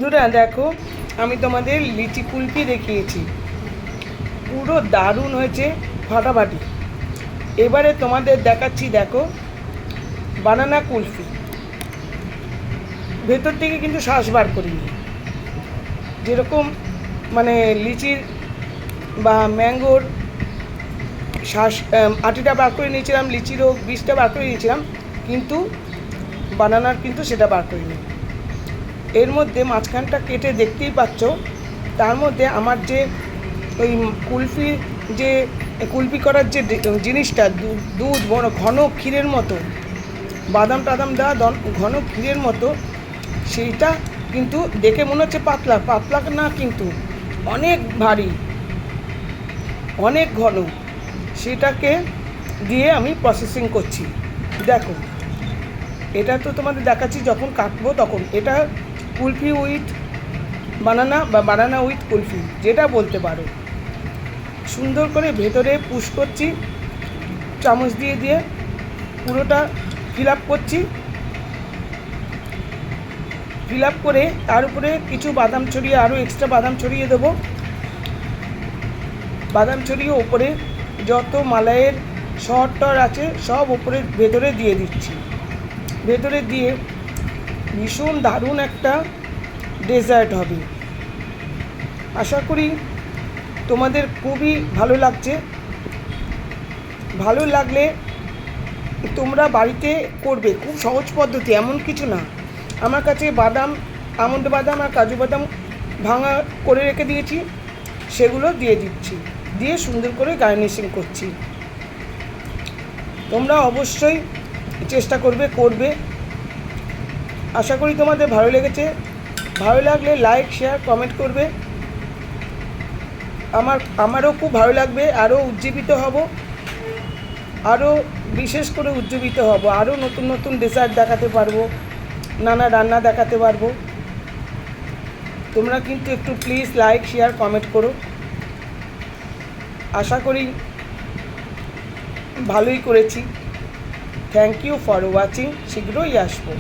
বন্ধুরা দেখো, আমি তোমাদের লিচি কুলফি দেখিয়েছি, পুরো দারুণ হয়েছে, ফাটাফাটি। এবারে তোমাদের দেখাচ্ছি, দেখো বানানা কুলফি। ভেতর থেকে কিন্তু শ্বাস বার করিনি, যেরকম মানে লিচির বা ম্যাঙ্গোর শ্বাস আটিটা বার করে নিয়েছিলাম, লিচিরও বীজটা বার করে নিয়েছিলাম, কিন্তু বানানার কিন্তু সেটা বার করিনি। এর মধ্যে মাঝখানটা কেটে দেখতেই পাচ্ছ, তার মধ্যে আমার যে ওই কুলফির যে কুলফি করার যে জিনিসটা, দুধ বড় ঘন ক্ষীরের মতো, বাদাম টাদাম দেওয়া ঘন ক্ষীরের মতো, সেইটা কিন্তু দেখে মনে হচ্ছে পাতলা, পাতলা না কিন্তু অনেক ভারী, অনেক ঘন। সেটাকে দিয়ে আমি প্রসেসিং করছি। দেখো, এটা তো তোমাদের দেখাচ্ছি যখন কাটবো তখন। এটা কুলফি উইথ বানানা বা বানানা উইথ কুলফি, যেটা বলতে পারো। সুন্দর করে ভেতরে পুশ করছি, চামচ দিয়ে দিয়ে পুরোটা ফিল আপ করছি। ফিল আপ করে তার উপরে কিছু বাদাম ছড়িয়ে, আরও এক্সট্রা বাদাম ছড়িয়ে দেবো। বাদাম ছড়িয়ে ওপরে যত মালাইয়ের শহর আছে সব ওপরে ভেতরে দিয়ে দিচ্ছি। ভেতরে দিয়ে ভীষণ দারুণ একটা ডেজার্ট হবে। আশা করি তোমাদের খুবই ভালো লাগছে। ভালো লাগলে তোমরা বাড়িতে করবে, খুব সহজ পদ্ধতি, এমন কিছু না। আমার কাছে বাদাম, আমন্ড বাদাম আর কাজু বাদাম ভাঙা করে রেখে দিয়েছি, সেগুলো দিয়ে দিচ্ছি, দিয়ে সুন্দর করে গার্নিশিং করছি। তোমরা অবশ্যই চেষ্টা করবে। আশা করি তোমাদের ভালো লেগেছে। ভালো লাগলে লাইক, শেয়ার, কমেন্ট করবে। আমারও খুব ভালো লাগবে, আরও উজ্জীবিত হব, আরও বিশেষ করে উজ্জীবিত হব, আরও নতুন নতুন ডেজার্ট দেখাতে পারবো, নানা রান্না দেখাতে পারবো। তোমরা কিন্তু একটু প্লিজ লাইক, শেয়ার, কমেন্ট করো। আশা করি ভালোই করেছি। Thank you for watching. শীঘ্রই আসবো।